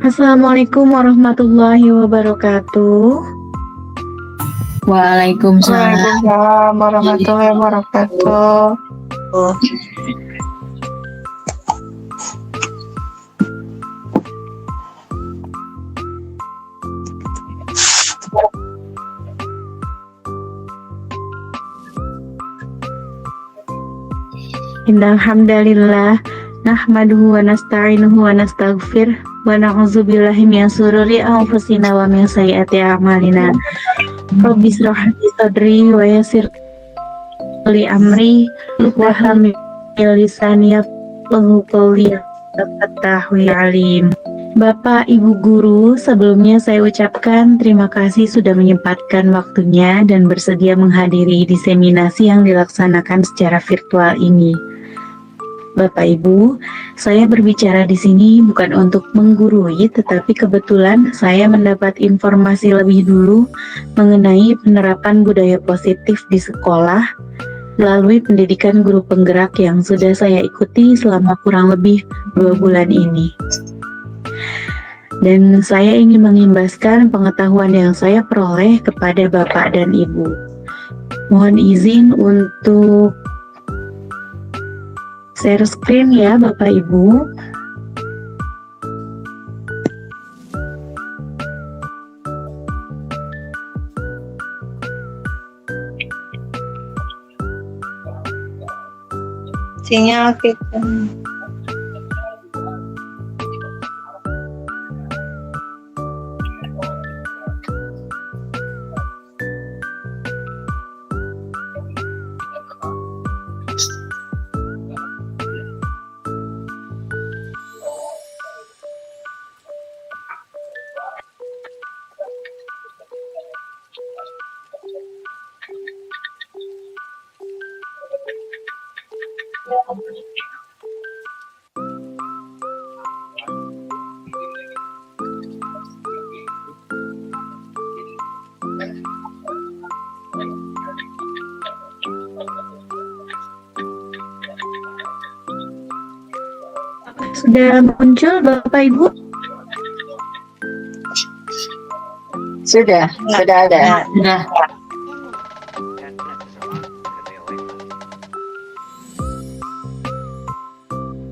Assalamualaikum warahmatullahi wabarakatuh. Waalaikumsalam. Waalaikumsalam warahmatullahi wabarakatuh. Innal hamdalillah nahmaduhu wa nasta'inuhu wa nastaghfir wa na'udzubillahi min syururi anfusina wa min sayyiati a'malina. Rabbi shrah li sadri wa yassir li amri wa hlul 'uqdatam lisani yafqahu qawli Fattahu alim. Bapak Ibu Guru, sebelumnya saya ucapkan terima kasih sudah menyempatkan waktunya dan bersedia menghadiri diseminasi yang dilaksanakan secara virtual ini. Bapak Ibu, saya berbicara di sini bukan untuk menggurui, tetapi kebetulan saya mendapat informasi lebih dulu mengenai penerapan budaya positif di sekolah melalui pendidikan guru penggerak yang sudah saya ikuti selama kurang lebih 2 bulan ini. Dan saya ingin mengimbaskan pengetahuan yang saya peroleh kepada Bapak dan Ibu. Mohon izin untuk share screen ya Bapak Ibu. Sinyal kita. Sudah muncul Bapak Ibu? Sudah ada. Sudah.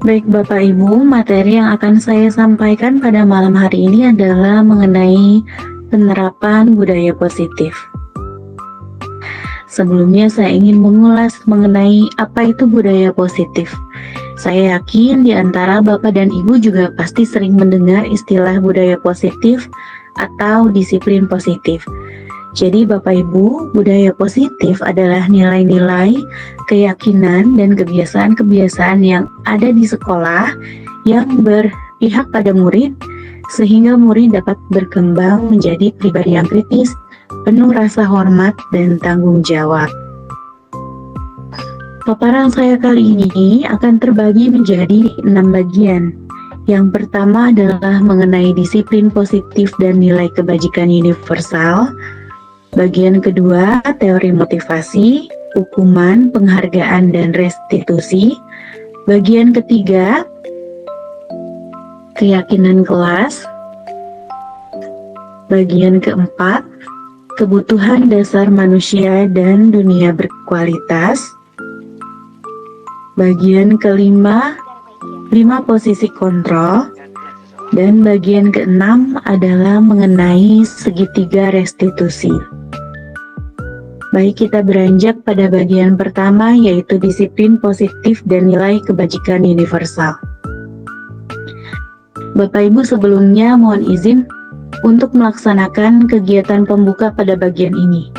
Baik Bapak Ibu, materi yang akan saya sampaikan pada malam hari ini adalah mengenai penerapan budaya positif. Sebelumnya saya ingin mengulas mengenai apa itu budaya positif. Saya yakin di antara Bapak dan Ibu juga pasti sering mendengar istilah budaya positif atau disiplin positif. Jadi Bapak Ibu, budaya positif adalah nilai-nilai, keyakinan, dan kebiasaan-kebiasaan yang ada di sekolah yang berpihak pada murid, sehingga murid dapat berkembang menjadi pribadi yang kritis, penuh rasa hormat, dan tanggung jawab. Paparan saya kali ini akan terbagi menjadi 6 bagian. Yang pertama adalah mengenai disiplin positif dan nilai kebajikan universal. Bagian kedua, teori motivasi, hukuman, penghargaan, dan restitusi. Bagian ketiga, keyakinan kelas. Bagian keempat, kebutuhan dasar manusia dan dunia berkualitas. Bagian kelima, 5 posisi kontrol. Dan bagian keenam adalah mengenai segitiga restitusi. Baik, kita beranjak pada bagian pertama, yaitu disiplin positif dan nilai kebajikan universal. Bapak Ibu, sebelumnya mohon izin untuk melaksanakan kegiatan pembuka pada bagian ini.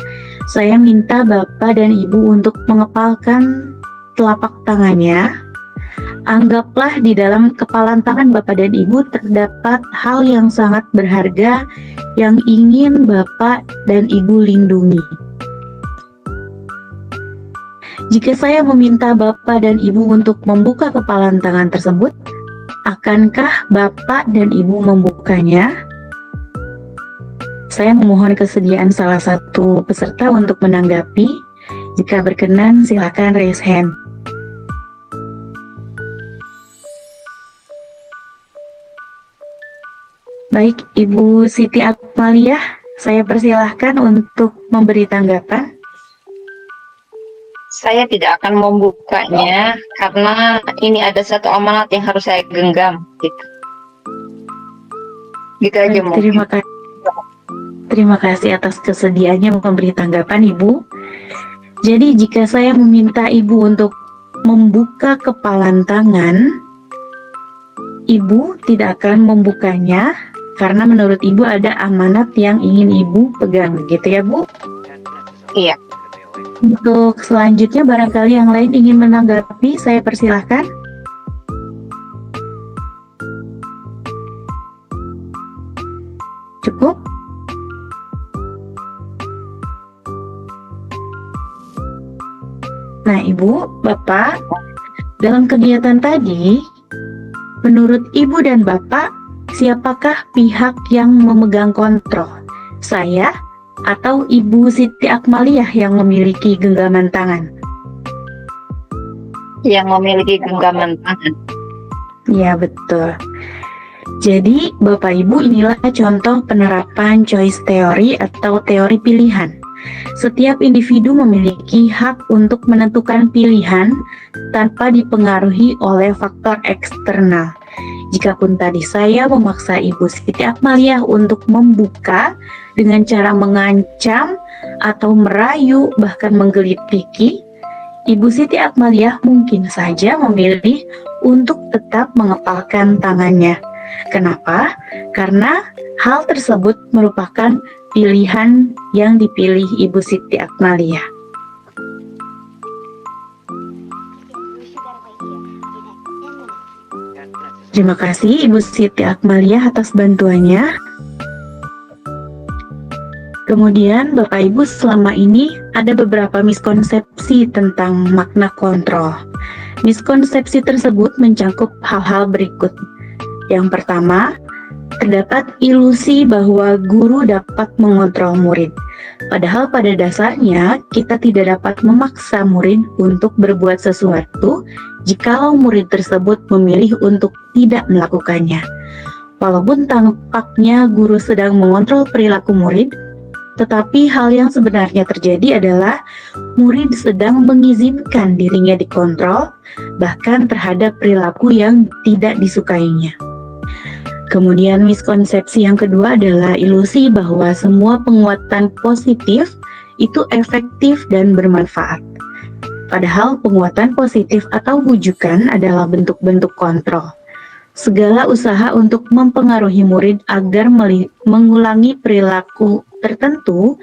Saya minta Bapak dan Ibu untuk mengepalkan telapak tangannya. Anggaplah di dalam kepalan tangan Bapak dan Ibu terdapat hal yang sangat berharga yang ingin Bapak dan Ibu lindungi. Jika saya meminta Bapak dan Ibu untuk membuka kepalan tangan tersebut, akankah Bapak dan Ibu membukanya? Saya memohon kesediaan salah satu peserta untuk menanggapi. Jika berkenan, silakan raise hand. Baik, Ibu Siti Akmaliyah, saya persilahkan untuk memberi tanggapan. Saya tidak akan membukanya karena ini ada satu amanat yang harus saya genggam. Gitu aja Baik, mungkin. terima kasih atas kesediaannya memberi tanggapan, Ibu. Jadi jika saya meminta Ibu untuk membuka kepalan tangan, Ibu tidak akan membukanya karena menurut Ibu ada amanat yang ingin Ibu pegang, gitu ya Bu? Iya. Untuk selanjutnya barangkali yang lain ingin menanggapi, saya persilahkan. Cukup? Nah, Ibu, Bapak, dalam kegiatan tadi, menurut Ibu dan Bapak, siapakah pihak yang memegang kontrol? Saya atau Ibu Siti Akmaliyah yang memiliki genggaman tangan? Yang memiliki genggaman tangan. Ya, betul. Jadi, Bapak Ibu, inilah contoh penerapan choice theory atau teori pilihan. Setiap individu memiliki hak untuk menentukan pilihan tanpa dipengaruhi oleh faktor eksternal. Jikapun tadi saya memaksa Ibu Siti Akmaliyah untuk membuka dengan cara mengancam atau merayu, bahkan menggelitiki, Ibu Siti Akmaliyah mungkin saja memilih untuk tetap mengepalkan tangannya. Kenapa? Karena hal tersebut merupakan pilihan yang dipilih Ibu Siti Akmaliyah. Terima kasih Ibu Siti Akmaliyah atas bantuannya. Kemudian Bapak Ibu, selama ini ada beberapa miskonsepsi tentang makna kontrol. Miskonsepsi tersebut mencakup hal-hal berikut. Yang pertama, terdapat ilusi bahwa guru dapat mengontrol murid. Padahal pada dasarnya kita tidak dapat memaksa murid untuk berbuat sesuatu jikalau murid tersebut memilih untuk tidak melakukannya. Walaupun tampaknya guru sedang mengontrol perilaku murid, tetapi hal yang sebenarnya terjadi adalah murid sedang mengizinkan dirinya dikontrol, bahkan terhadap perilaku yang tidak disukainya. Kemudian miskonsepsi yang kedua adalah ilusi bahwa semua penguatan positif itu efektif dan bermanfaat. Padahal penguatan positif atau bujukan adalah bentuk-bentuk kontrol. Segala usaha untuk mempengaruhi murid agar mengulangi perilaku tertentu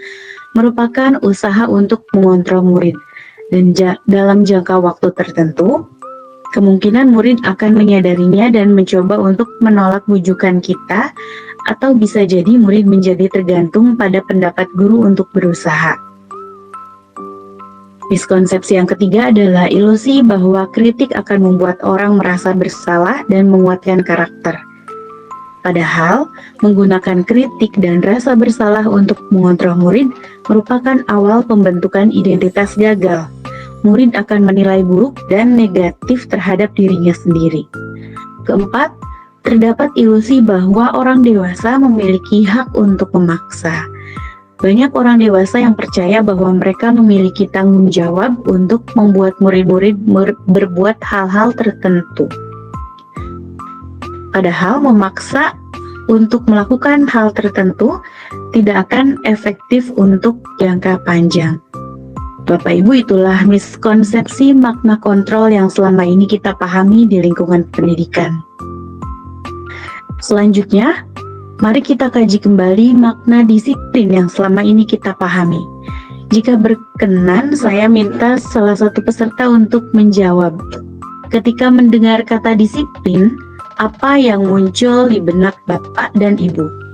merupakan usaha untuk mengontrol murid. Dan dalam jangka waktu tertentu, kemungkinan murid akan menyadarinya dan mencoba untuk menolak bujukan kita, atau bisa jadi murid menjadi tergantung pada pendapat guru untuk berusaha. Miskonsepsi yang ketiga adalah ilusi bahwa kritik akan membuat orang merasa bersalah dan menguatkan karakter. Padahal, menggunakan kritik dan rasa bersalah untuk mengontrol murid merupakan awal pembentukan identitas gagal. Murid akan menilai buruk dan negatif terhadap dirinya sendiri. Keempat, terdapat ilusi bahwa orang dewasa memiliki hak untuk memaksa. Banyak orang dewasa yang percaya bahwa mereka memiliki tanggung jawab untuk membuat murid-murid berbuat hal-hal tertentu. Padahal memaksa untuk melakukan hal tertentu tidak akan efektif untuk jangka panjang. Bapak Ibu, itulah miskonsepsi makna kontrol yang selama ini kita pahami di lingkungan pendidikan. Selanjutnya, mari kita kaji kembali makna disiplin yang selama ini kita pahami. Jika berkenan, saya minta salah satu peserta untuk menjawab. Ketika mendengar kata disiplin, apa yang muncul di benak Bapak dan Ibu?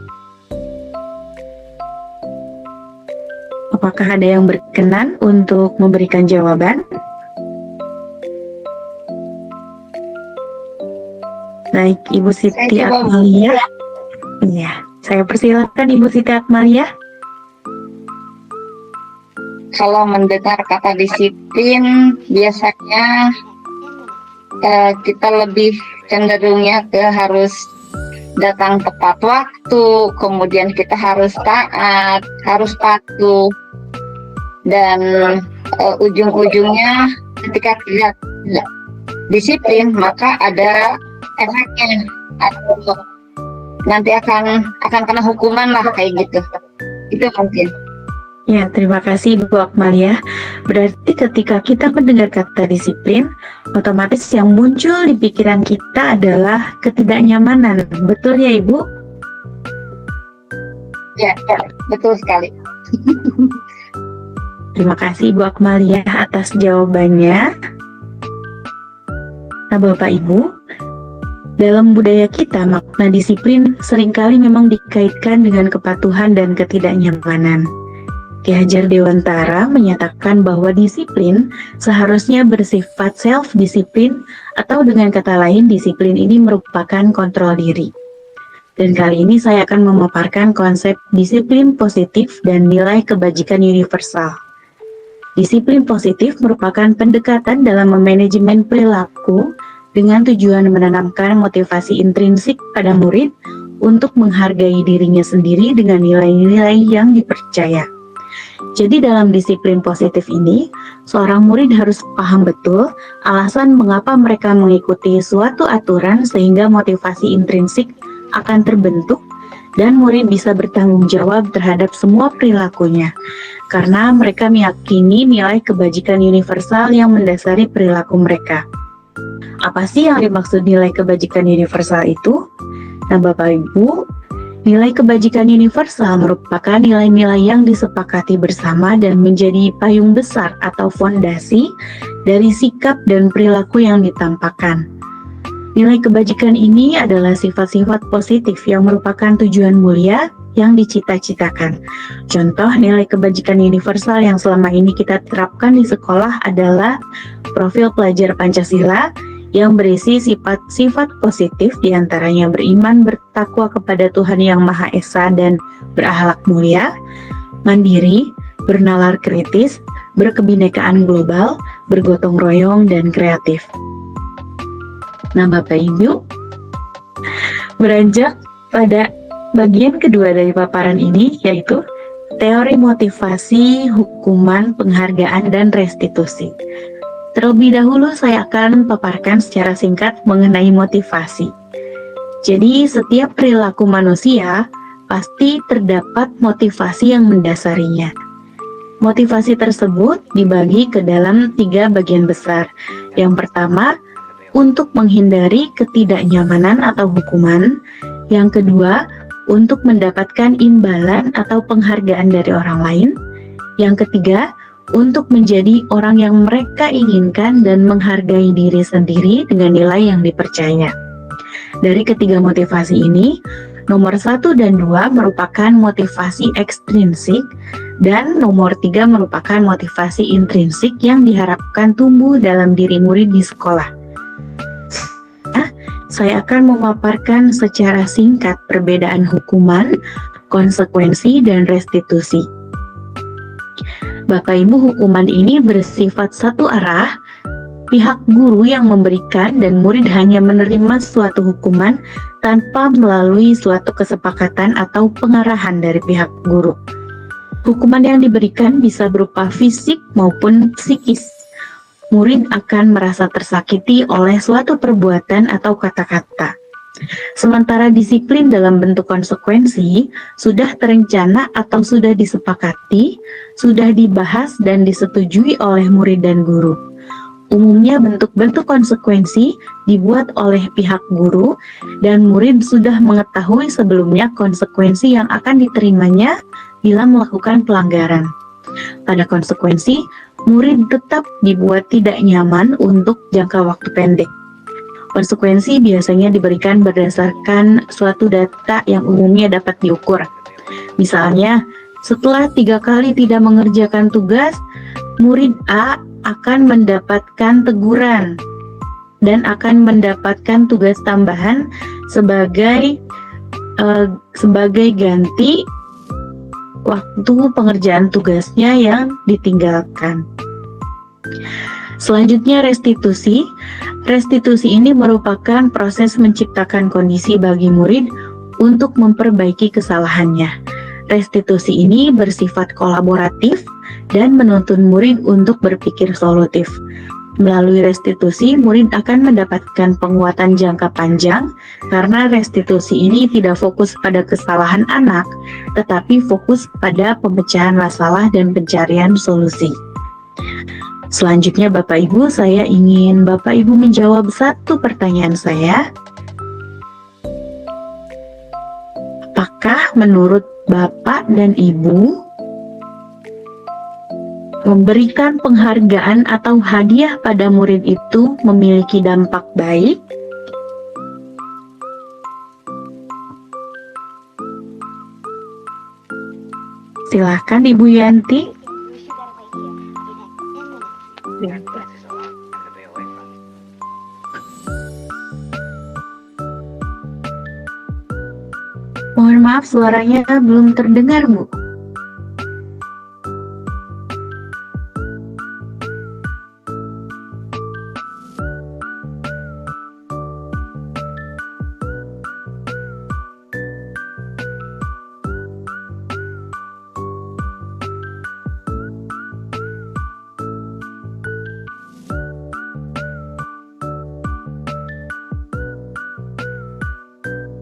Apakah ada yang berkenan untuk memberikan jawaban? Baik, Ibu Siti Akmaliyah. Iya, saya persilakan Ibu Siti Akmaliyah. Kalau mendengar kata disiplin, biasanya kita lebih cenderungnya ke harus datang tepat waktu, kemudian kita harus taat, harus patuh, dan ujung-ujungnya ketika tidak disiplin maka ada efeknya, atau nanti akan kena hukuman lah kayak gitu. Itu mungkin. Ya, terima kasih Bu Akmalia. Berarti ketika kita mendengar kata disiplin, otomatis yang muncul di pikiran kita adalah ketidaknyamanan. Betul ya Ibu? Ya, betul sekali. Terima kasih Bu Akmalia atas jawabannya. Nah Bapak Ibu, dalam budaya kita makna disiplin seringkali memang dikaitkan dengan kepatuhan dan ketidaknyamanan. Ki Hajar Dewantara menyatakan bahwa disiplin seharusnya bersifat self-disiplin, atau dengan kata lain disiplin ini merupakan kontrol diri. Dan kali ini saya akan memaparkan konsep disiplin positif dan nilai kebajikan universal. Disiplin positif merupakan pendekatan dalam memanajemen perilaku dengan tujuan menanamkan motivasi intrinsik pada murid untuk menghargai dirinya sendiri dengan nilai-nilai yang dipercaya. Jadi dalam disiplin positif ini, seorang murid harus paham betul alasan mengapa mereka mengikuti suatu aturan sehingga motivasi intrinsik akan terbentuk dan murid bisa bertanggung jawab terhadap semua perilakunya karena mereka meyakini nilai kebajikan universal yang mendasari perilaku mereka. Apa sih yang dimaksud nilai kebajikan universal itu? Nah Bapak Ibu, nilai kebajikan universal merupakan nilai-nilai yang disepakati bersama dan menjadi payung besar atau fondasi dari sikap dan perilaku yang ditampakkan. Nilai kebajikan ini adalah sifat-sifat positif yang merupakan tujuan mulia yang dicita-citakan. Contoh nilai kebajikan universal yang selama ini kita terapkan di sekolah adalah profil pelajar Pancasila yang berisi sifat-sifat positif, diantaranya beriman, bertakwa kepada Tuhan Yang Maha Esa dan berakhlak mulia, mandiri, bernalar kritis, berkebinekaan global, bergotong royong, dan kreatif. Nah Bapak Ibu, beranjak pada bagian kedua dari paparan ini, yaitu teori motivasi, hukuman, penghargaan, dan restitusi. Terlebih dahulu saya akan paparkan secara singkat mengenai motivasi. Jadi setiap perilaku manusia pasti terdapat motivasi yang mendasarinya. Motivasi tersebut dibagi ke dalam 3 bagian besar. Yang pertama, untuk menghindari ketidaknyamanan atau hukuman. Yang kedua, untuk mendapatkan imbalan atau penghargaan dari orang lain. Yang ketiga, untuk menjadi orang yang mereka inginkan dan menghargai diri sendiri dengan nilai yang dipercaya. Dari ketiga motivasi ini, nomor 1 dan 2 merupakan motivasi ekstrinsik dan nomor 3 merupakan motivasi intrinsik yang diharapkan tumbuh dalam diri murid di sekolah. Saya akan memaparkan secara singkat perbedaan hukuman, konsekuensi, dan restitusi. Bapak Ibu, hukuman ini bersifat satu arah, pihak guru yang memberikan dan murid hanya menerima suatu hukuman tanpa melalui suatu kesepakatan atau pengarahan dari pihak guru. Hukuman yang diberikan bisa berupa fisik maupun psikis. Murid akan merasa tersakiti oleh suatu perbuatan atau kata-kata. Sementara disiplin dalam bentuk konsekuensi sudah terencana atau sudah disepakati, sudah dibahas dan disetujui oleh murid dan guru. Umumnya bentuk-bentuk konsekuensi dibuat oleh pihak guru dan murid sudah mengetahui sebelumnya konsekuensi yang akan diterimanya bila melakukan pelanggaran. Pada konsekuensi, murid tetap dibuat tidak nyaman untuk jangka waktu pendek. Konsekuensi biasanya diberikan berdasarkan suatu data yang umumnya dapat diukur. Misalnya, setelah 3 kali tidak mengerjakan tugas, murid A akan mendapatkan teguran dan akan mendapatkan tugas tambahan sebagai ganti waktu pengerjaan tugasnya yang ditinggalkan. Selanjutnya restitusi. Restitusi ini merupakan proses menciptakan kondisi bagi murid untuk memperbaiki kesalahannya. Restitusi ini bersifat kolaboratif dan menuntun murid untuk berpikir solutif. Melalui restitusi, murid akan mendapatkan penguatan jangka panjang karena restitusi ini tidak fokus pada kesalahan anak, tetapi fokus pada pemecahan masalah dan pencarian solusi. Selanjutnya Bapak Ibu, saya ingin Bapak Ibu menjawab satu pertanyaan saya. Apakah menurut Bapak dan Ibu, memberikan penghargaan atau hadiah pada murid itu memiliki dampak baik? Silahkan Ibu Yanti. Mohon maaf, suaranya belum terdengar, Bu.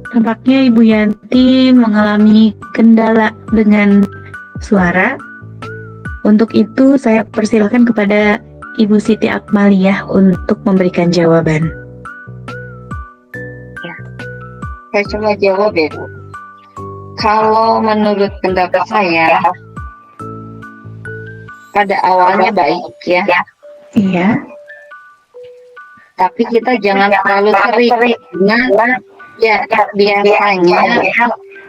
Tampaknya Ibu Yanti mengalami kendala dengan suara. Untuk itu saya persilakan kepada Ibu Siti Akmaliyah untuk memberikan jawaban. Saya coba jawab ya, Bu. Kalau menurut pendapat saya, pada awalnya baik ya, Iya. tapi kita jangan terlalu sering. Nah, ya biasanya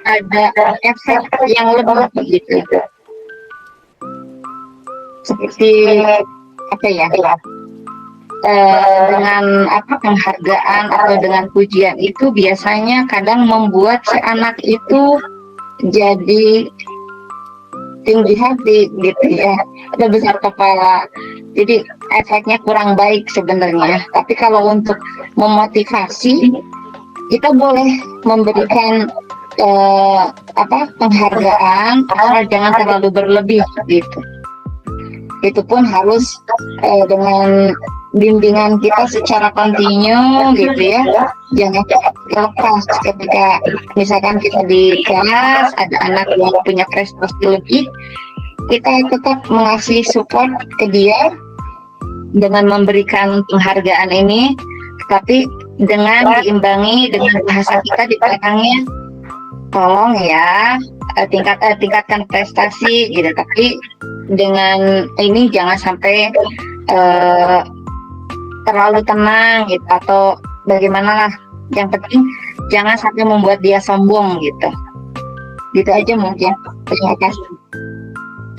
ada efek yang lebih gitu. Seperti apa ya? Dengan penghargaan atau dengan pujian itu biasanya kadang membuat si anak itu jadi tinggi hati gitu ya, ada besar kepala, jadi efeknya kurang baik sebenarnya. Tapi kalau untuk memotivasi, kita boleh memberikan penghargaan, asal jangan terlalu berlebih gitu. Itu pun harus dengan bimbingan kita secara kontinu gitu ya, jangan lepas ketika misalkan kita di kelas ada anak yang punya prestasi lebih, kita tetap mengasih support ke dia dengan memberikan penghargaan ini, tapi dengan diimbangi dengan bahasa kita di belakangnya, tolong ya tingkatkan prestasi gitu, tapi dengan ini jangan sampai terlalu tenang gitu, atau bagaimana lah, yang penting jangan sampai membuat dia sombong gitu aja mungkin. Terima kasih.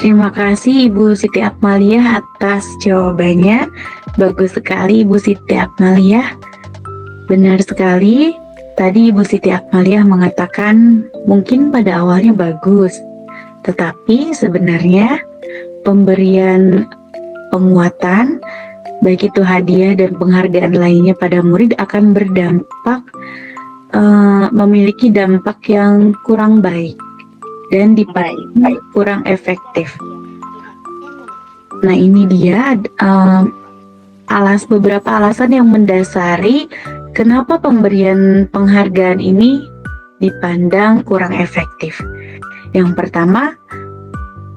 Terima kasih Ibu Siti Akmaliyah atas jawabannya. Bagus sekali Ibu Siti Akmaliyah. Benar sekali, tadi Ibu Siti Akmaliyah mengatakan mungkin pada awalnya bagus, tetapi sebenarnya pemberian penguatan, baik itu hadiah dan penghargaan lainnya pada murid akan berdampak, memiliki dampak yang kurang baik dan dipandang kurang efektif. Nah ini dia beberapa alasan yang mendasari kenapa pemberian penghargaan ini dipandang kurang efektif. Yang pertama,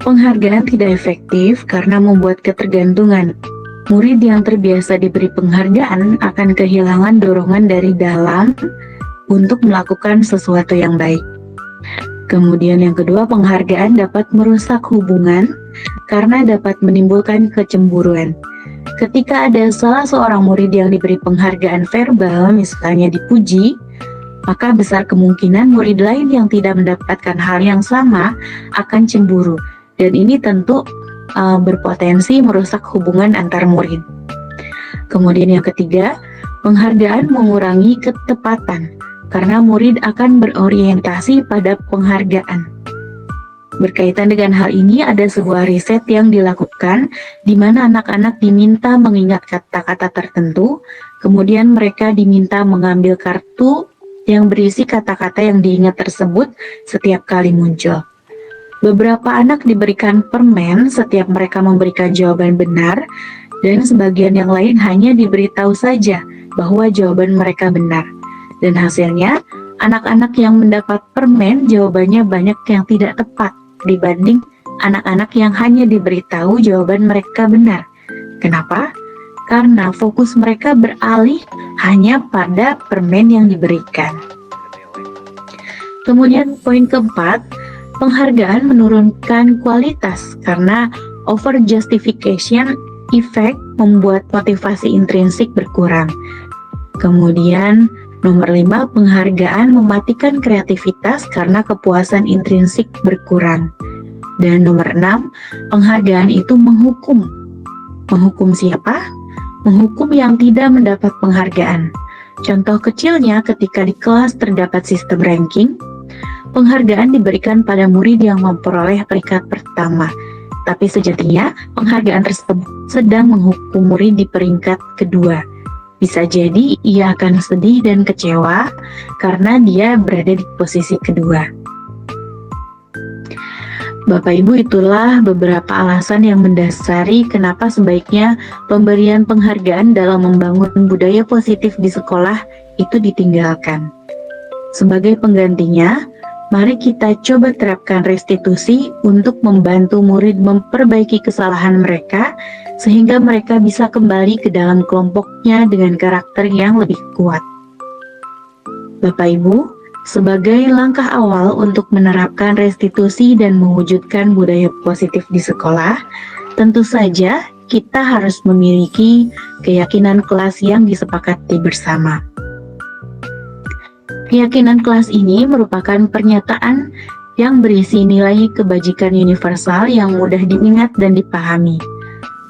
penghargaan tidak efektif karena membuat ketergantungan. Murid yang terbiasa diberi penghargaan akan kehilangan dorongan dari dalam untuk melakukan sesuatu yang baik. Kemudian yang kedua, penghargaan dapat merusak hubungan karena dapat menimbulkan kecemburuan. Ketika ada salah seorang murid yang diberi penghargaan verbal, misalnya dipuji, maka besar kemungkinan murid lain yang tidak mendapatkan hal yang sama akan cemburu. Dan ini tentu berpotensi merusak hubungan antar murid. Kemudian yang ketiga, penghargaan mengurangi ketepatan karena murid akan berorientasi pada penghargaan. Berkaitan dengan hal ini, ada sebuah riset yang dilakukan di mana anak-anak diminta mengingat kata-kata tertentu, kemudian mereka diminta mengambil kartu yang berisi kata-kata yang diingat tersebut setiap kali muncul. Beberapa anak diberikan permen setiap mereka memberikan jawaban benar, dan sebagian yang lain hanya diberitahu saja bahwa jawaban mereka benar. Dan hasilnya, anak-anak yang mendapat permen jawabannya banyak yang tidak tepat dibanding anak-anak yang hanya diberitahu jawaban mereka benar. Kenapa? Karena fokus mereka beralih hanya pada permen yang diberikan. Kemudian poin keempat, penghargaan menurunkan kualitas karena over justification effect membuat motivasi intrinsik berkurang. Kemudian nomor 5, penghargaan mematikan kreativitas karena kepuasan intrinsik berkurang. Dan nomor 6, penghargaan itu menghukum. Menghukum siapa? Menghukum yang tidak mendapat penghargaan. Contoh kecilnya ketika di kelas terdapat sistem ranking, penghargaan diberikan pada murid yang memperoleh peringkat pertama. Tapi sejatinya penghargaan tersebut sedang menghukum murid di peringkat kedua. Bisa jadi ia akan sedih dan kecewa karena dia berada di posisi kedua. Bapak Ibu, itulah beberapa alasan yang mendasari kenapa sebaiknya pemberian penghargaan dalam membangun budaya positif di sekolah itu ditinggalkan. Sebagai penggantinya, mari kita coba terapkan restitusi untuk membantu murid memperbaiki kesalahan mereka sehingga mereka bisa kembali ke dalam kelompoknya dengan karakter yang lebih kuat. Bapak Ibu, sebagai langkah awal untuk menerapkan restitusi dan mewujudkan budaya positif di sekolah, tentu saja kita harus memiliki keyakinan kelas yang disepakati bersama. Keyakinan kelas ini merupakan pernyataan yang berisi nilai kebajikan universal yang mudah diingat dan dipahami.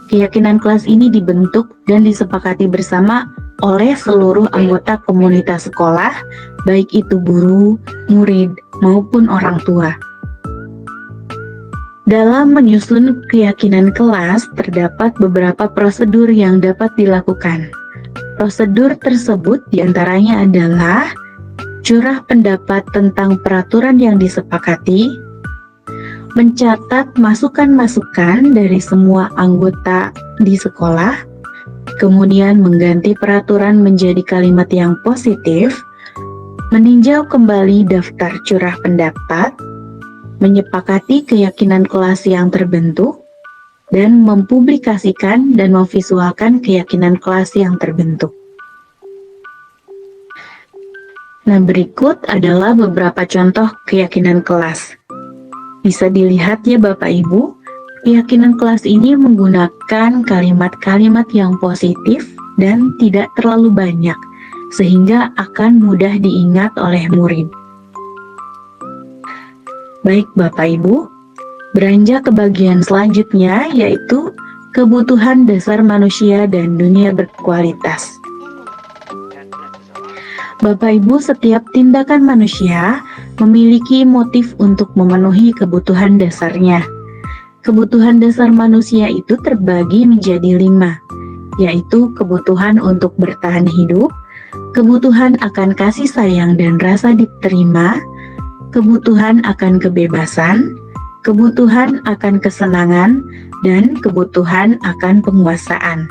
Keyakinan kelas ini dibentuk dan disepakati bersama oleh seluruh anggota komunitas sekolah, baik itu guru, murid, maupun orang tua. Dalam menyusun keyakinan kelas, terdapat beberapa prosedur yang dapat dilakukan. Prosedur tersebut diantaranya adalah curah pendapat tentang peraturan yang disepakati, mencatat masukan-masukan dari semua anggota di sekolah, kemudian mengganti peraturan menjadi kalimat yang positif, meninjau kembali daftar curah pendapat, menyepakati keyakinan kelas yang terbentuk, dan mempublikasikan dan memvisualkan keyakinan kelas yang terbentuk. Nah, berikut adalah beberapa contoh keyakinan kelas. Bisa dilihat ya Bapak Ibu, keyakinan kelas ini menggunakan kalimat-kalimat yang positif dan tidak terlalu banyak, sehingga akan mudah diingat oleh murid. Baik Bapak Ibu, beranjak ke bagian selanjutnya, yaitu kebutuhan dasar manusia dan dunia berkualitas. Bapak Ibu, setiap tindakan manusia memiliki motif untuk memenuhi kebutuhan dasarnya. Kebutuhan dasar manusia itu terbagi menjadi 5, yaitu kebutuhan untuk bertahan hidup, kebutuhan akan kasih sayang dan rasa diterima, kebutuhan akan kebebasan, kebutuhan akan kesenangan, dan kebutuhan akan penguasaan.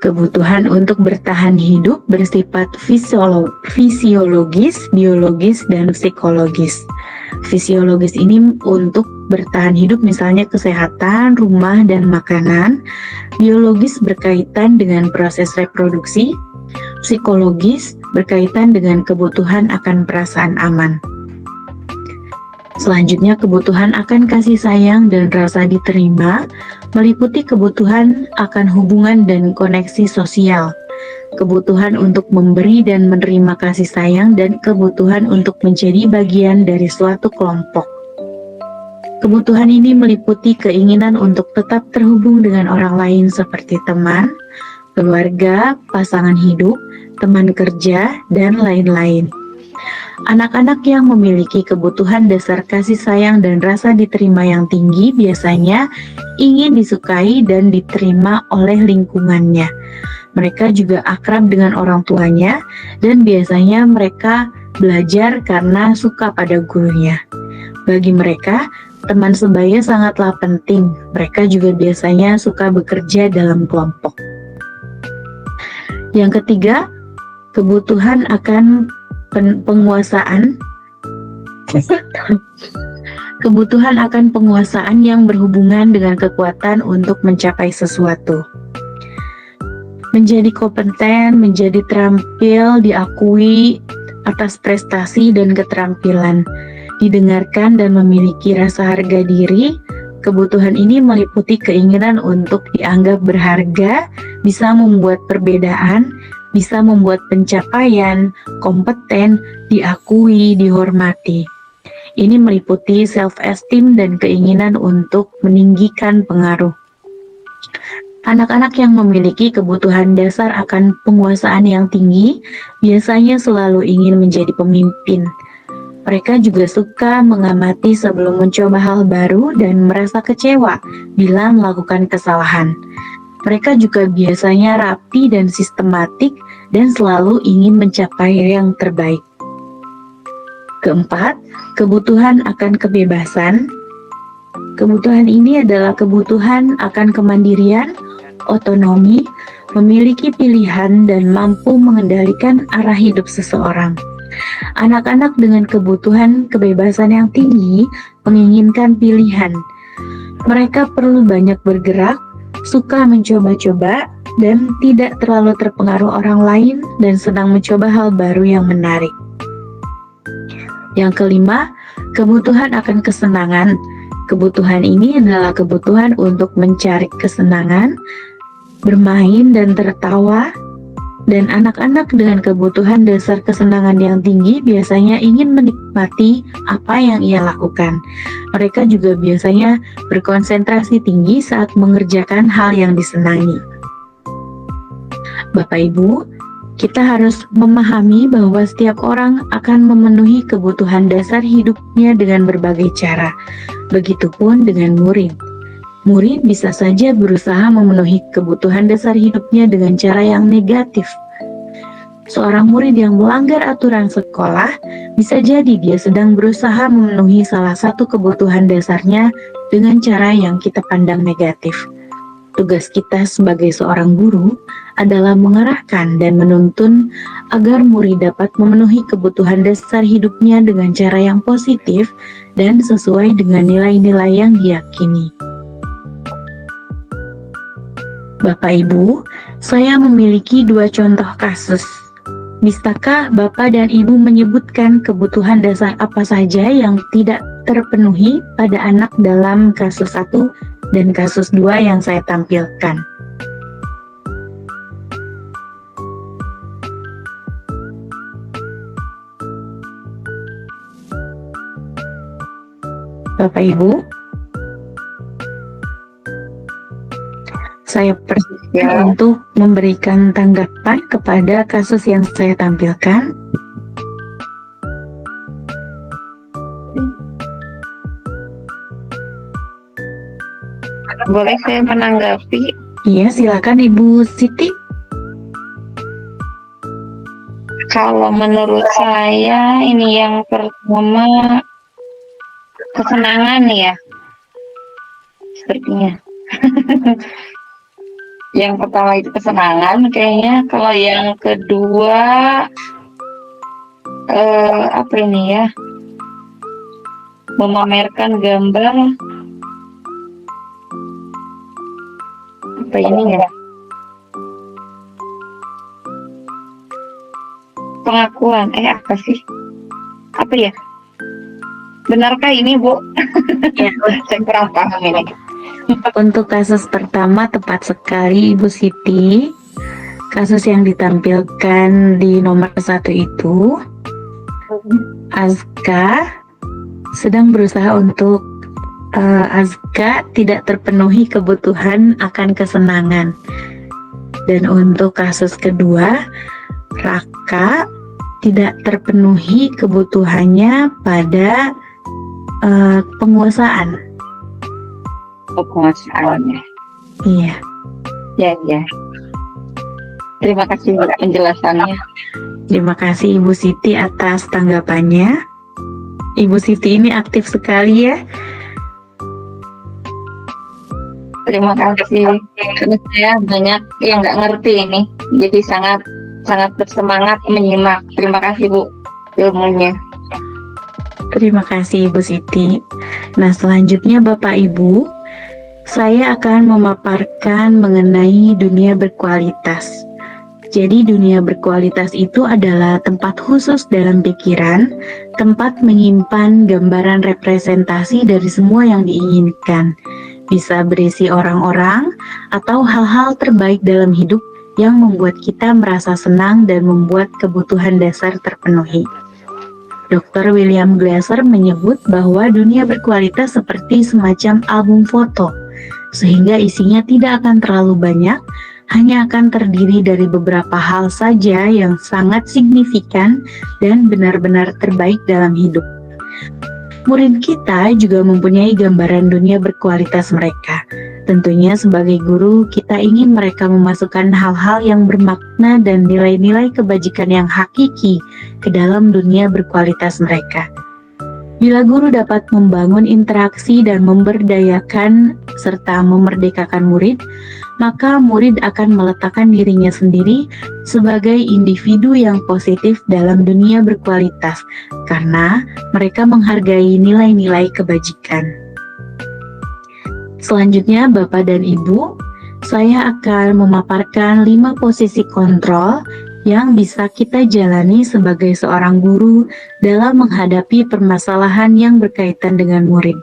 Kebutuhan untuk bertahan hidup bersifat fisiologis, biologis, dan psikologis. Fisiologis ini untuk bertahan hidup, misalnya kesehatan, rumah, dan makanan. Biologis berkaitan dengan proses reproduksi. Psikologis berkaitan dengan kebutuhan akan perasaan aman. Selanjutnya, kebutuhan akan kasih sayang dan rasa diterima meliputi kebutuhan akan hubungan dan koneksi sosial, kebutuhan untuk memberi dan menerima kasih sayang, dan kebutuhan untuk menjadi bagian dari suatu kelompok. Kebutuhan ini meliputi keinginan untuk tetap terhubung dengan orang lain seperti teman, keluarga, pasangan hidup, teman kerja, dan lain-lain. Anak-anak yang memiliki kebutuhan dasar kasih sayang dan rasa diterima yang tinggi biasanya ingin disukai dan diterima oleh lingkungannya. Mereka juga akrab dengan orang tuanya dan biasanya mereka belajar karena suka pada gurunya. Bagi mereka, teman sebaya sangatlah penting. Mereka juga biasanya suka bekerja dalam kelompok. Yang ketiga, kebutuhan akan penguasaan. Kebutuhan akan penguasaan yang berhubungan dengan kekuatan untuk mencapai sesuatu. Menjadi kompeten, menjadi terampil, diakui atas prestasi dan keterampilan, didengarkan dan memiliki rasa harga diri. Kebutuhan ini meliputi keinginan untuk dianggap berharga, bisa membuat perbedaan, bisa membuat pencapaian, kompeten, diakui, dihormati. Ini meliputi self-esteem dan keinginan untuk meninggikan pengaruh. Anak-anak yang memiliki kebutuhan dasar akan penguasaan yang tinggi biasanya selalu ingin menjadi pemimpin. Mereka juga suka mengamati sebelum mencoba hal baru dan merasa kecewa bila melakukan kesalahan. Mereka juga biasanya rapi dan sistematik dan selalu ingin mencapai yang terbaik. Keempat, kebutuhan akan kebebasan. Kebutuhan ini adalah kebutuhan akan kemandirian, otonomi, memiliki pilihan, dan mampu mengendalikan arah hidup seseorang. Anak-anak dengan kebutuhan kebebasan yang tinggi menginginkan pilihan. Mereka perlu banyak bergerak, suka mencoba-coba, dan tidak terlalu terpengaruh orang lain, dan senang mencoba hal baru yang menarik. Yang kelima, kebutuhan akan kesenangan. Kebutuhan ini adalah kebutuhan untuk mencari kesenangan, bermain dan tertawa, dan anak-anak dengan kebutuhan dasar kesenangan yang tinggi biasanya ingin menikmati apa yang ia lakukan. Mereka juga biasanya berkonsentrasi tinggi saat mengerjakan hal yang disenangi. Bapak Ibu, kita harus memahami bahwa setiap orang akan memenuhi kebutuhan dasar hidupnya dengan berbagai cara. Begitupun dengan murid. Murid bisa saja berusaha memenuhi kebutuhan dasar hidupnya dengan cara yang negatif. Seorang murid yang melanggar aturan sekolah bisa jadi dia sedang berusaha memenuhi salah satu kebutuhan dasarnya dengan cara yang kita pandang negatif. Tugas kita sebagai seorang guru adalah mengarahkan dan menuntun agar murid dapat memenuhi kebutuhan dasar hidupnya dengan cara yang positif dan sesuai dengan nilai-nilai yang diyakini. Bapak Ibu, saya memiliki 2 contoh kasus. Bisakah Bapak dan Ibu menyebutkan kebutuhan dasar apa saja yang tidak terpenuhi pada anak dalam kasus 1 dan kasus 2 yang saya tampilkan? Bapak Ibu, saya persilakan untuk memberikan tanggapan kepada kasus yang saya tampilkan. Boleh saya menanggapi? Iya, silakan Ibu Siti. Kalau menurut saya ini yang pertama kesenangan ya, sepertinya. Yang pertama itu kesenangan kayaknya. Kalau yang kedua apa ini ya, memamerkan gambar apa ini ya, pengakuan apa sih, apa ya, benarkah ini Bu? Ya, Saya kurang paham ini. untuk kasus pertama tepat sekali Ibu Siti. Kasus yang ditampilkan di nomor 1 itu, Azka sedang berusaha untuk Azka tidak terpenuhi kebutuhan akan kesenangan. Dan untuk kasus kedua, Raka tidak terpenuhi kebutuhannya pada penguasaan. Penguasaannya. Iya. Ya. Terima kasih untuk penjelasannya. Terima kasih Ibu Siti atas tanggapannya. Ibu Siti ini aktif sekali ya. Terima kasih. Karena saya banyak yang nggak ngerti ini, jadi sangat bersemangat menyimak. Terima kasih Bu ilmunya. Terima kasih Ibu Siti. Nah, selanjutnya Bapak Ibu, saya akan memaparkan mengenai dunia berkualitas. Jadi dunia berkualitas itu adalah tempat khusus dalam pikiran, tempat menyimpan gambaran representasi dari semua yang diinginkan. Bisa berisi orang-orang atau hal-hal terbaik dalam hidup yang membuat kita merasa senang dan membuat kebutuhan dasar terpenuhi. Dr. William Glasser menyebut bahwa dunia berkualitas seperti semacam album foto, sehingga isinya tidak akan terlalu banyak, hanya akan terdiri dari beberapa hal saja yang sangat signifikan dan benar-benar terbaik dalam hidup. Murid kita juga mempunyai gambaran dunia berkualitas mereka. Tentunya sebagai guru, kita ingin mereka memasukkan hal-hal yang bermakna dan nilai-nilai kebajikan yang hakiki ke dalam dunia berkualitas mereka. Bila guru dapat membangun interaksi dan memberdayakan serta memerdekakan murid, maka murid akan meletakkan dirinya sendiri sebagai individu yang positif dalam dunia berkualitas karena mereka menghargai nilai-nilai kebajikan. Selanjutnya, Bapak dan Ibu, saya akan memaparkan 5 posisi kontrol yang bisa kita jalani sebagai seorang guru dalam menghadapi permasalahan yang berkaitan dengan murid.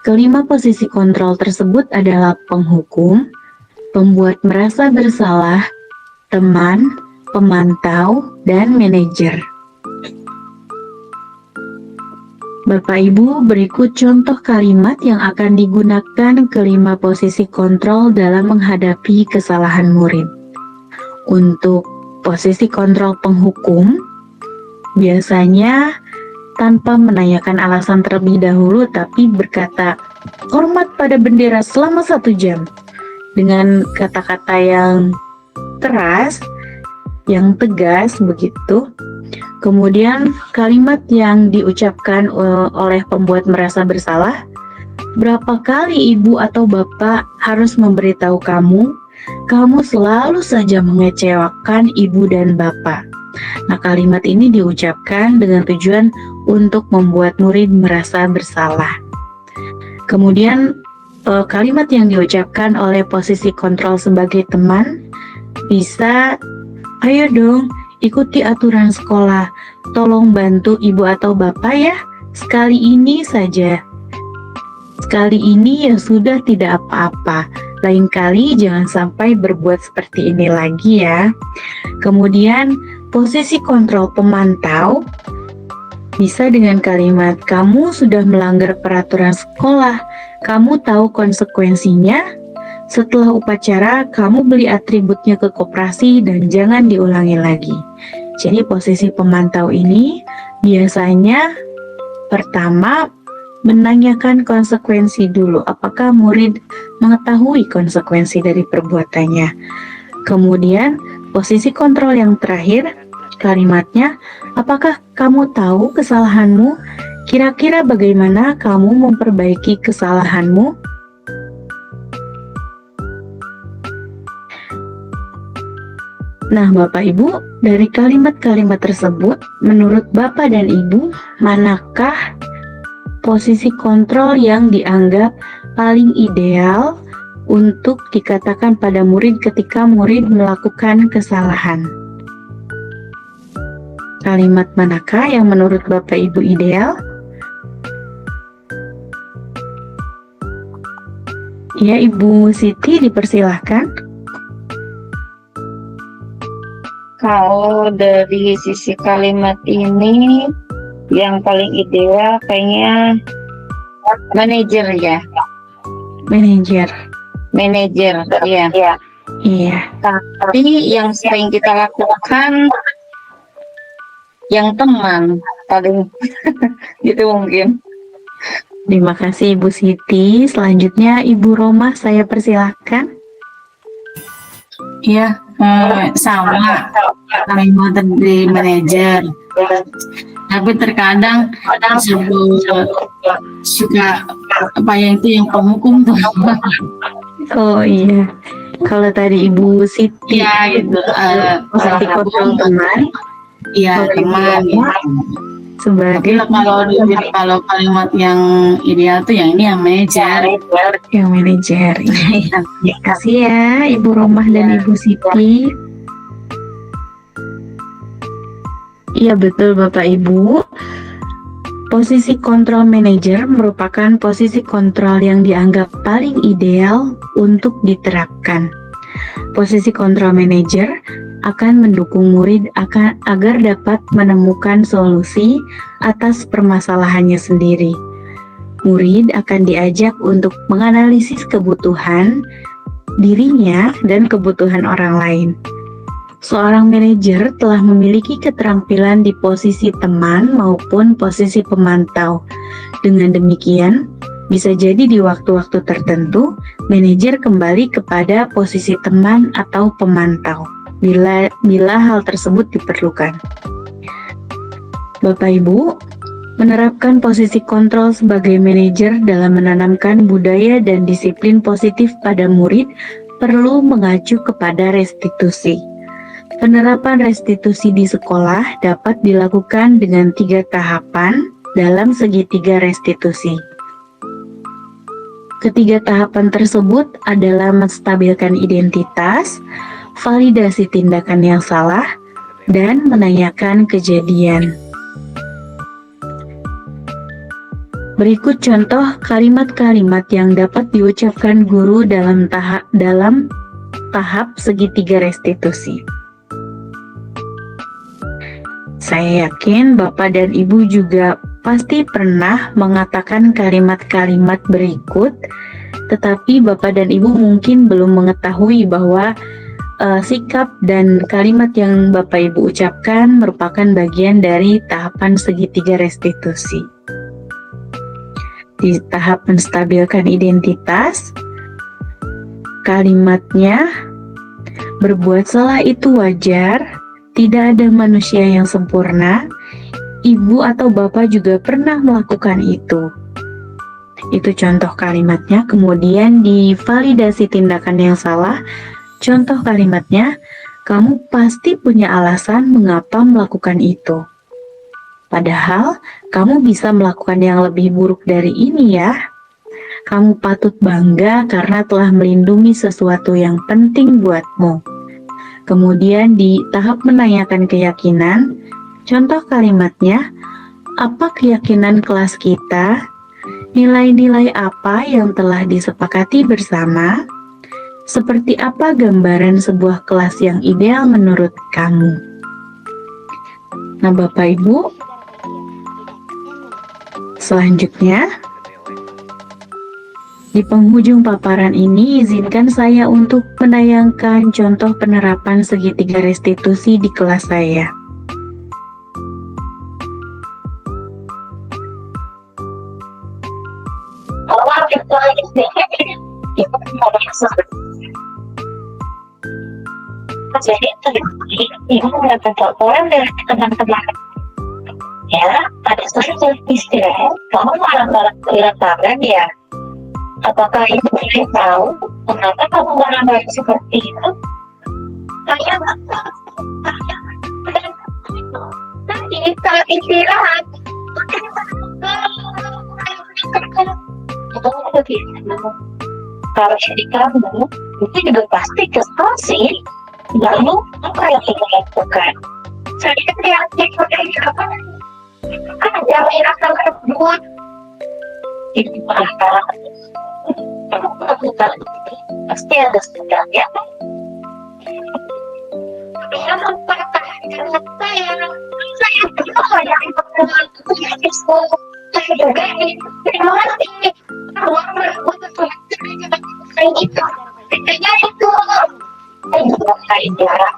Kelima posisi kontrol tersebut adalah penghukum, pembuat merasa bersalah, teman, pemantau, dan manajer. Bapak Ibu, berikut contoh kalimat yang akan digunakan kelima posisi kontrol dalam menghadapi kesalahan murid. Untuk posisi kontrol penghukum, biasanya tanpa menanyakan alasan terlebih dahulu, tapi berkata, "Hormat pada bendera selama 1 jam." Dengan kata-kata yang keras, yang tegas begitu. Kemudian kalimat yang diucapkan oleh pembuat merasa bersalah, "Berapa kali ibu atau bapak harus memberitahu kamu, kamu selalu saja mengecewakan ibu dan bapak." Nah, kalimat ini diucapkan dengan tujuan untuk membuat murid merasa bersalah. Kemudian kalimat yang diucapkan oleh posisi kontrol sebagai teman bisa, "Ayo dong, ikuti aturan sekolah. Tolong bantu ibu atau bapak ya. Sekali ini saja. Sekali ini ya sudah, tidak apa-apa. Lain kali jangan sampai berbuat seperti ini lagi ya." Kemudian posisi kontrol pemantau bisa dengan kalimat, "Kamu sudah melanggar peraturan sekolah. Kamu tahu konsekuensinya. Setelah upacara, kamu beli atributnya ke koperasi dan jangan diulangi lagi." Jadi posisi pemantau ini biasanya pertama menanyakan konsekuensi dulu. Apakah murid mengetahui konsekuensi dari perbuatannya? Kemudian posisi kontrol yang terakhir, kalimatnya, "Apakah kamu tahu kesalahanmu? Kira-kira bagaimana kamu memperbaiki kesalahanmu?" Nah, Bapak Ibu, dari kalimat-kalimat tersebut, menurut Bapak dan Ibu, manakah posisi kontrol yang dianggap paling ideal untuk dikatakan pada murid ketika murid melakukan kesalahan? Kalimat manakah yang menurut Bapak Ibu ideal? Ya, Ibu Siti, dipersilahkan. Kalau dari sisi kalimat ini, yang paling ideal kayaknya manajer ya. Manajer. Manajer, ya. Iya. Tapi yang sering kita lakukan yang teman paling gitu mungkin. Terima kasih Ibu Siti. Selanjutnya Ibu Roma, saya persilahkan. Iya, sama kalimat dari manajer. Tapi terkadang suka apa yang itu yang penghukum tuh. Oh iya, kalau tadi Ibu Siti Iya gitu. posisi kontrol teman, Iya teman. Gitu. Tapi sebagai kalau kalimat yang ideal tuh yang ini yang manajer. yang manajer. Terima kasih ya Ibu Romah dan Ibu Siti. Iya betul Bapak Ibu. Posisi kontrol manager merupakan posisi kontrol yang dianggap paling ideal untuk diterapkan. Posisi kontrol manager akan mendukung murid agar dapat menemukan solusi atas permasalahannya sendiri. Murid akan diajak untuk menganalisis kebutuhan dirinya dan kebutuhan orang lain. Seorang manajer telah memiliki keterampilan di posisi teman maupun posisi pemantau. Dengan demikian, bisa jadi di waktu-waktu tertentu, manajer kembali kepada posisi teman atau pemantau bila hal tersebut diperlukan. Bapak Ibu, menerapkan posisi kontrol sebagai manajer dalam menanamkan budaya dan disiplin positif pada murid perlu mengacu kepada restitusi. Penerapan restitusi di sekolah dapat dilakukan dengan 3 tahapan dalam segitiga restitusi. Ketiga tahapan tersebut adalah menstabilkan identitas, validasi tindakan yang salah, dan menanyakan kejadian. Berikut contoh kalimat-kalimat yang dapat diucapkan guru dalam tahap segitiga restitusi. Saya yakin Bapak dan Ibu juga pasti pernah mengatakan kalimat-kalimat berikut, tetapi Bapak dan Ibu mungkin belum mengetahui bahwa sikap dan kalimat yang Bapak Ibu ucapkan merupakan bagian dari tahapan segitiga restitusi. Di tahap menstabilkan identitas, kalimatnya, berbuat salah itu wajar, tidak ada manusia yang sempurna, ibu atau bapak juga pernah melakukan itu. Itu contoh kalimatnya. Kemudian di validasi tindakan yang salah, contoh kalimatnya, kamu pasti punya alasan mengapa melakukan itu. Padahal, kamu bisa melakukan yang lebih buruk dari ini ya. Kamu patut bangga karena telah melindungi sesuatu yang penting buatmu. Kemudian di tahap menanyakan keyakinan, contoh kalimatnya, apa keyakinan kelas kita? Nilai-nilai apa yang telah disepakati bersama? Seperti apa gambaran sebuah kelas yang ideal menurut kamu? Nah, Bapak Ibu, selanjutnya, di penghujung paparan ini, izinkan saya untuk menayangkan contoh penerapan segitiga restitusi di kelas saya. Jadi ibu mendapat laporan dari teman-teman. Ya, pada saat istirahat, kamu malah ke lapangan ya. Apakah ibu ingin tahu kenapa kamu marah seperti itu? Saya nggak tahu. Nanti kalau istirahat, kalau jadi kamu, itu juga pasti kesal sih. Lalu apa yang ibu lakukan? Saya reaktif apa? Ada merasa berbuat. Ibu marah. Kamu melakukan pasti ada sebabnya. Saya mengatakan karena saya berdoa yang berdoa saya juga terima kasih ruang berbuat saya itu bedanya itu saya juga saya jarak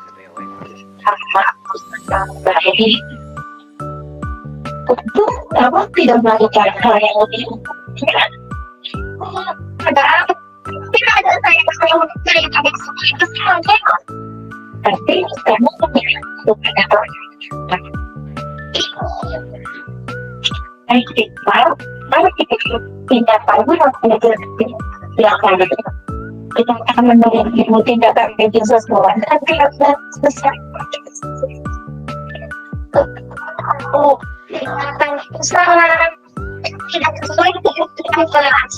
sama baik untuk apa tidak melakukan hal yang lebih ya. Padahal tidak ada saya yang ada itu saja kok. Tapi kamu memilih untuk ada orang. Baik kita tidak tahu yang akan kita akan menunggu tindakan medis sesuai dan tidak besar. Tindakan kesalahan tidak sesuai dengan kelas.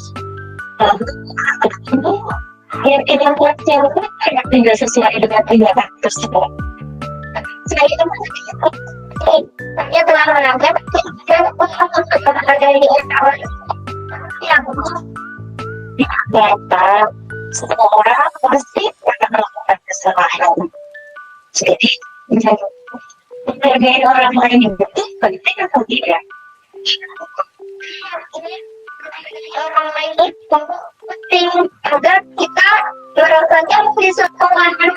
Yang tidak wajar tidak sesuai dengan tindakan tersebut. Saya telah menganggap dari yang dapat semua orang pasti akan melakukan kesalahan. Jadi menghargai orang lain itu penting atau tidak? Orang lain itu penting agar kita merasanya bisa semangat.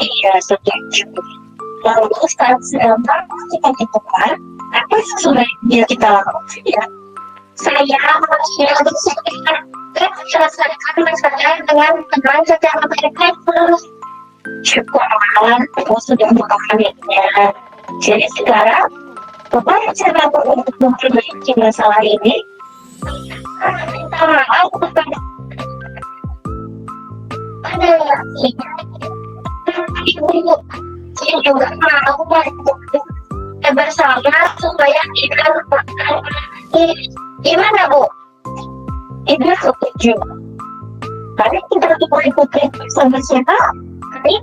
Iya, setuju. Lalu saat sedangkan kita ditekan, apa sebenarnya kita lakukan? Ya, saya manusia bersedia selesaikan masalah dengan tenang secara baik. Syukur Allah, aku sudah memahaminya. Jadi sekarang, bagaimana cara untuk memperbaiki masalah ini? Minta maaf kepada ibu. Saya juga mau kita bersama supaya kita gimana Bu? Ibu setuju. Karena kita ikuti sama siapa? Kami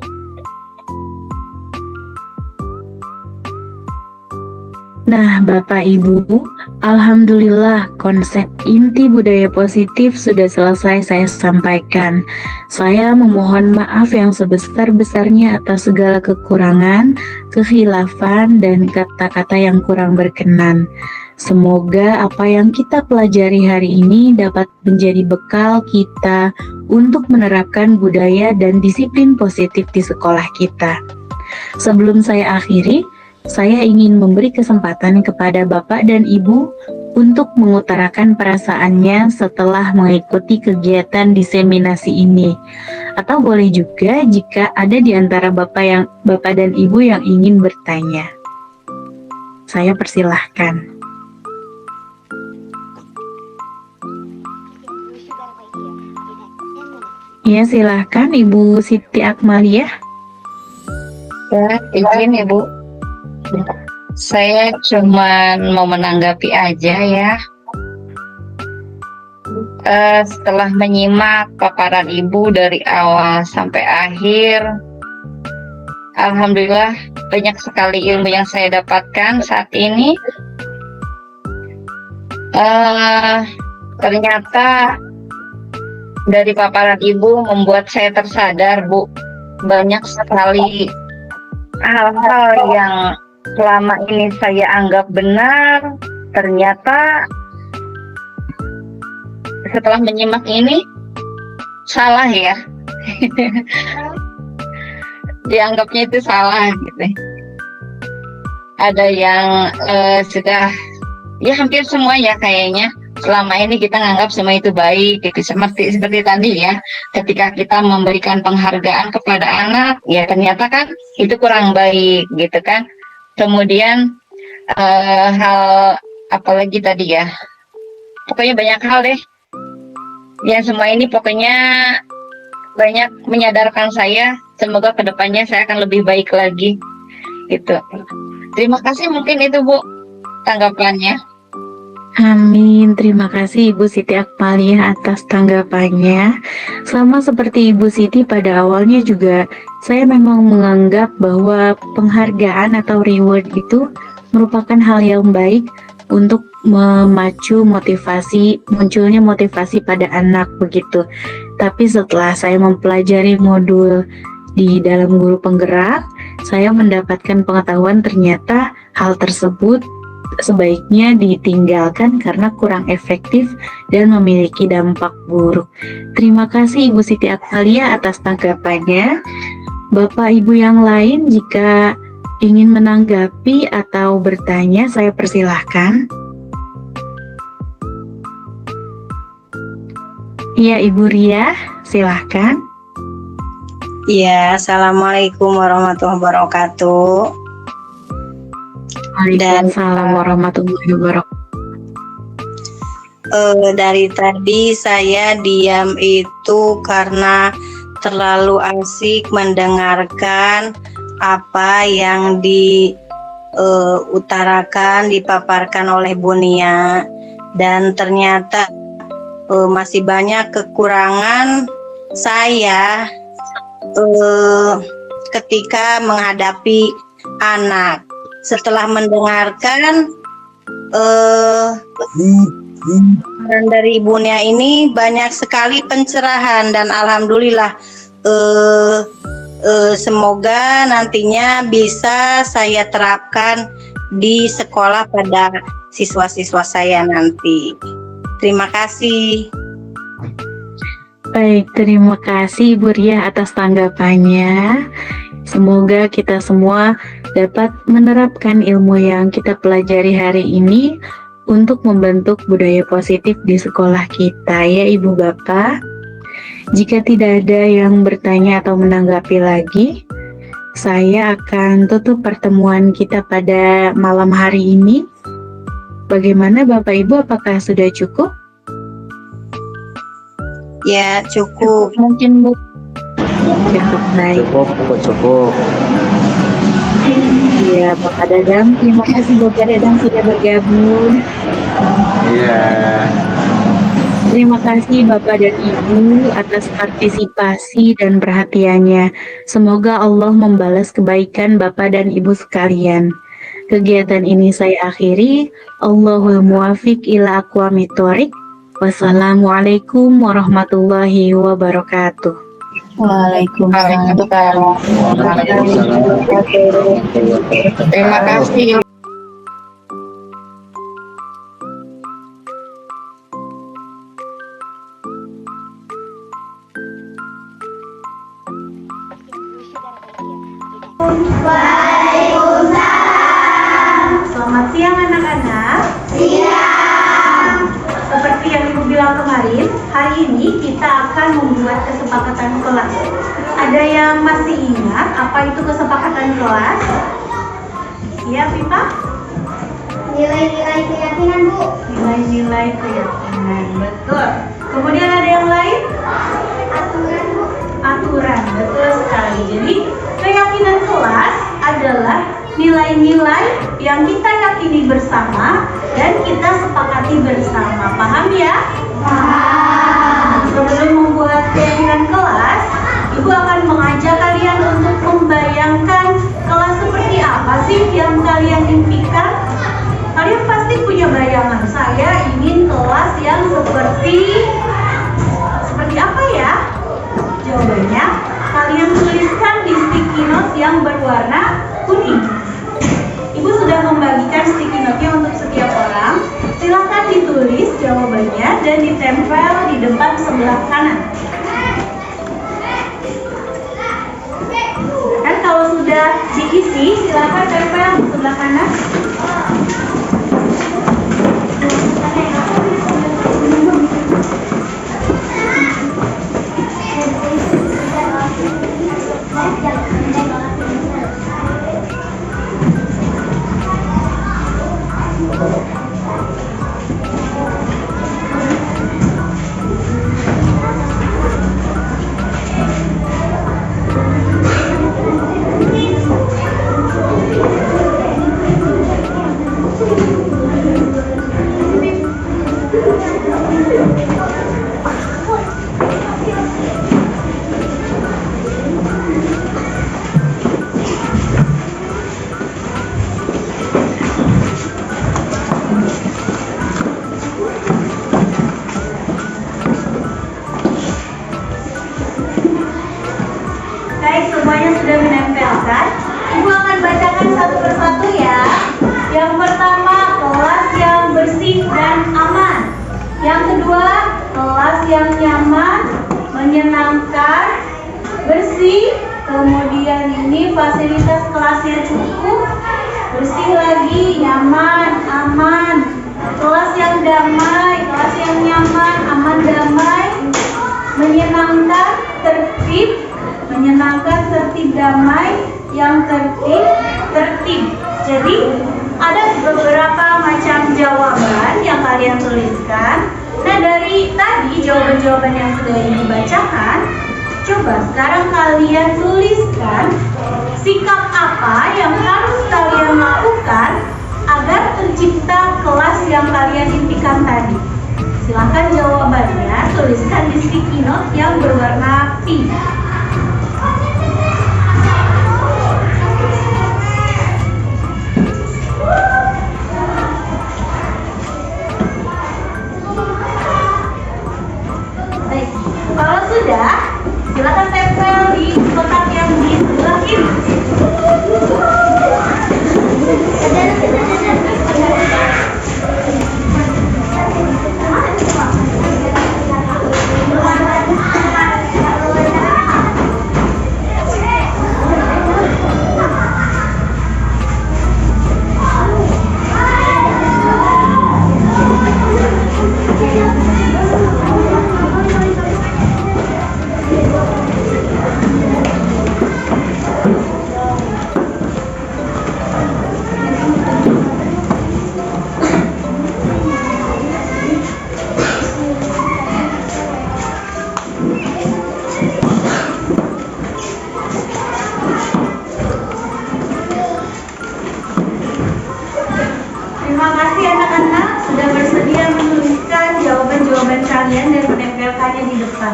Nah, Bapak Ibu, alhamdulillah konsep inti budaya positif sudah selesai saya sampaikan. Saya memohon maaf yang sebesar-besarnya atas segala kekurangan, kekhilafan, dan kata-kata yang kurang berkenan. Semoga apa yang kita pelajari hari ini dapat menjadi bekal kita untuk menerapkan budaya dan disiplin positif di sekolah kita. Sebelum saya akhiri, saya ingin memberi kesempatan kepada Bapak dan Ibu untuk mengutarakan perasaannya setelah mengikuti kegiatan diseminasi ini. Atau boleh juga jika ada di antara Bapak dan Ibu yang ingin bertanya. Saya persilahkan. Ya, silahkan Ibu Siti Akmalia. Ya, izin Ibu. Saya cuma mau menanggapi aja ya. Setelah menyimak paparan Ibu dari awal sampai akhir, alhamdulillah banyak sekali ilmu yang saya dapatkan saat ini. Ternyata dari paparan Ibu membuat saya tersadar, Bu, banyak sekali hal-hal yang selama ini saya anggap benar, ternyata setelah menyimak ini salah ya. Dianggapnya itu salah gitu. Ada yang sudah ya hampir semua ya kayaknya selama ini kita nganggap semua itu baik gitu, seperti tadi ya, ketika kita memberikan penghargaan kepada anak ya ternyata kan itu kurang baik gitu kan. Kemudian hal apalagi tadi ya, pokoknya banyak hal deh yang semua ini pokoknya banyak menyadarkan saya. Semoga kedepannya saya akan lebih baik lagi gitu. Terima kasih, mungkin itu Bu tanggapannya. Amin, terima kasih Ibu Siti Akmalia atas tanggapannya. Sama seperti Ibu Siti pada awalnya juga saya memang menganggap bahwa penghargaan atau reward itu merupakan hal yang baik untuk memacu munculnya motivasi pada anak begitu. Tapi setelah saya mempelajari modul di dalam guru penggerak, saya mendapatkan pengetahuan ternyata hal tersebut sebaiknya ditinggalkan karena kurang efektif dan memiliki dampak buruk. Terima kasih Ibu Siti Akmalia atas tanggapannya. Bapak Ibu yang lain, jika ingin menanggapi atau bertanya, saya persilahkan. Iya, Ibu Ria, silahkan. Iya, Assalamualaikum warahmatullahi wabarakatuh. Waalaikumsalam warahmatullahi wabarakatuh. Dari tadi saya diam itu karena terlalu asik mendengarkan apa yang diutarakan, dipaparkan oleh Bu Nia, dan ternyata masih banyak kekurangan saya ketika menghadapi anak. Setelah mendengarkan saran dari Ibu Nia ini, banyak sekali pencerahan dan alhamdulillah semoga nantinya bisa saya terapkan di sekolah pada siswa-siswa saya nanti. Terima kasih. Baik, terima kasih Ibu Ria atas tanggapannya. Semoga kita semua dapat menerapkan ilmu yang kita pelajari hari ini untuk membentuk budaya positif di sekolah kita, ya Ibu Bapak. Jika tidak ada yang bertanya atau menanggapi lagi, saya akan tutup pertemuan kita pada malam hari ini. Bagaimana Bapak Ibu, apakah sudah cukup? Ya, cukup. Mungkin Bu. Cukup, baik. Cukup. Iya, Bapak Dadang. Terima kasih Bapak Dadang sudah bergabung. Iya. Terima kasih Bapak dan Ibu atas partisipasi dan perhatiannya. Semoga Allah membalas kebaikan Bapak dan Ibu sekalian. Kegiatan ini saya akhiri. Allahul muwafiq ila aqwamit thoriq. Wassalamualaikum warahmatullahi wabarakatuh. Waalaikumsalam. Terima kasih. Selamat siang anak-anak. Siang. Seperti yang Ibu bilang kemarin, hari ini kita akan membuat kesepakatan kelas. Ada yang masih ingat apa itu kesepakatan kelas? Ya, Pipa? Nilai-nilai keyakinan, Bu. Nilai-nilai keyakinan, betul. Kemudian ada yang lain? Aturan, Bu. Aturan, betul sekali. Jadi keyakinan kelas adalah nilai-nilai yang kita yakini bersama dan kita sepakati bersama. Paham ya? Paham. Sebelum membuat keyakinan kelas, Ibu akan mengajak kalian untuk membayangkan kelas seperti apa sih yang kalian impikan. Kalian pasti punya bayangan. Saya ingin kelas yang seperti apa ya? Jawabannya, kalian tuliskan di sticky note yang berwarna kuning. Ibu sudah membagikan sticky note-nya untuk setiap orang. Silakan ditulis jawabannya dan ditempel di depan sebelah kanan. Kan kalau sudah diisi, silakan tempel di sebelah kanan. Baik, semuanya sudah menempelkan. Ibu akan bacakan satu persatu ya. Yang pertama, kelas yang bersih dan aman. Yang kedua, kelas yang nyaman, menyenangkan, bersih, Kemudian ini fasilitas kelasnya cukup, bersih lagi, nyaman, aman. Kelas yang damai, kelas yang nyaman, aman, damai, menyenangkan, tertib, menyenangkan, tertib, damai, yang tertib, tertib. Jadi ada beberapa macam jawaban yang kalian tuliskan. Nah, dari tadi jawaban-jawaban yang sudah dibacakan, coba sekarang kalian tuliskan sikap apa yang harus kalian lakukan agar tercipta kelas yang kalian impikan tadi. Silahkan jawabannya tuliskan di sticky note yang berwarna pink. Baik, kalau sudah, silakan tempel di kotak yang di sebelah kiri. Terima kasih anak-anak sudah bersedia menuliskan jawaban-jawaban kalian dan menempelkannya di depan.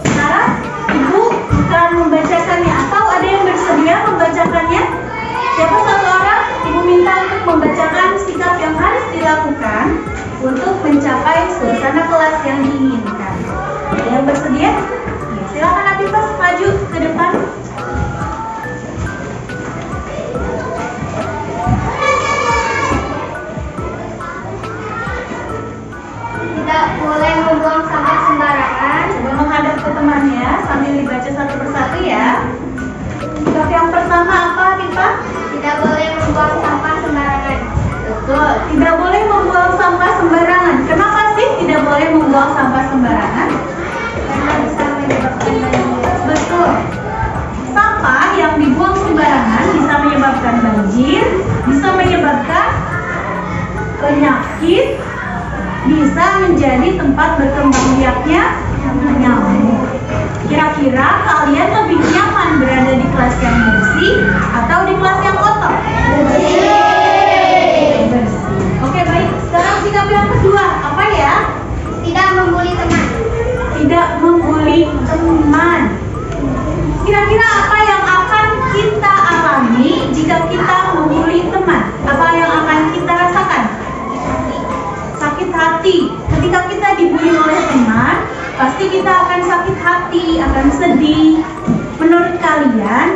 Sekarang Ibu akan membacakannya, atau ada yang bersedia membacakannya? Siapa satu orang? Ibu minta untuk membacakan sikap yang harus dilakukan untuk mencapai suasana kelas yang diinginkan. Ada yang bersedia? Ya, silakan Afifah maju ke depan. Tidak boleh membuang sampah sembarangan. Coba menghadap ke temannya sambil dibaca satu persatu ya. Sikap yang pertama apa, Afifah? Tidak boleh membuang sampah sembarangan. Betul, tidak boleh membuang sampah sembarangan. Kenapa sih tidak boleh membuang sampah sembarangan? Karena bisa menyebabkan banjir. Betul. Sampah yang dibuang sembarangan bisa menyebabkan banjir, bisa menyebabkan penyakit, bisa menjadi tempat berkembang biaknya nyamuk. Kira-kira kalian lebih nyaman berada di kelas yang bersih atau di kelas yang kotor? Bersih. Oke, baik. Sekarang sikap yang kedua, apa ya? Tidak membuli teman. Tidak membuli teman. Kira-kira apa yang akan kita alami jika kita membuli teman? Apa yang akan kita rasakan? Sakit hati. Ketika kita dibully oleh teman, pasti kita akan sakit hati, akan sedih. Menurut kalian,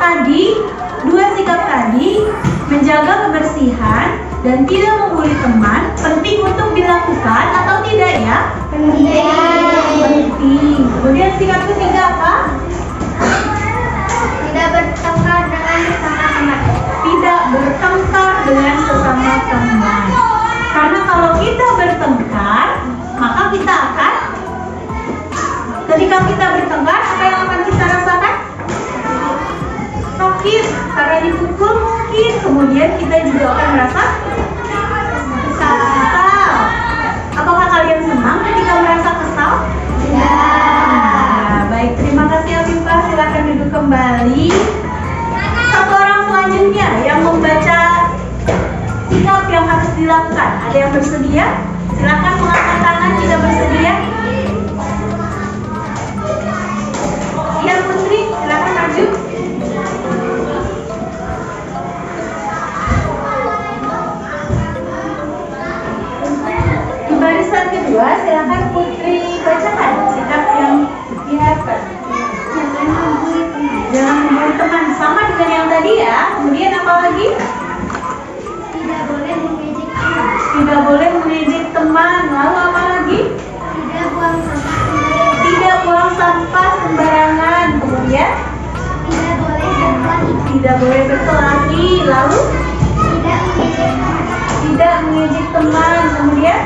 tadi dua sikap tadi, menjaga kebersihan dan tidak membuli teman, penting untuk dilakukan atau tidak ya? Penting. Kemudian sikap ketiga apa? Tidak bertengkar dengan sesama teman. Tidak bertengkar dengan sesama teman. Karena kalau kita bertengkar, maka kita akan, ketika kita bertengkar, apa yang akan kita rasakan? Sakit, karena dipukul mungkin. Kemudian kita juga akan merasa kesal. Apakah kalian senang ketika merasa kesal? Ya. Baik, terima kasih Afifah. Silakan duduk kembali. Satu orang selanjutnya yang membaca sikap yang harus dilakukan. Ada yang bersedia? Silakan mengangkat tangan jika bersedia. Iya Putri, silakan maju. tidak boleh berkelahi, lalu tidak mengejek teman, tidak mengejek teman, kemudian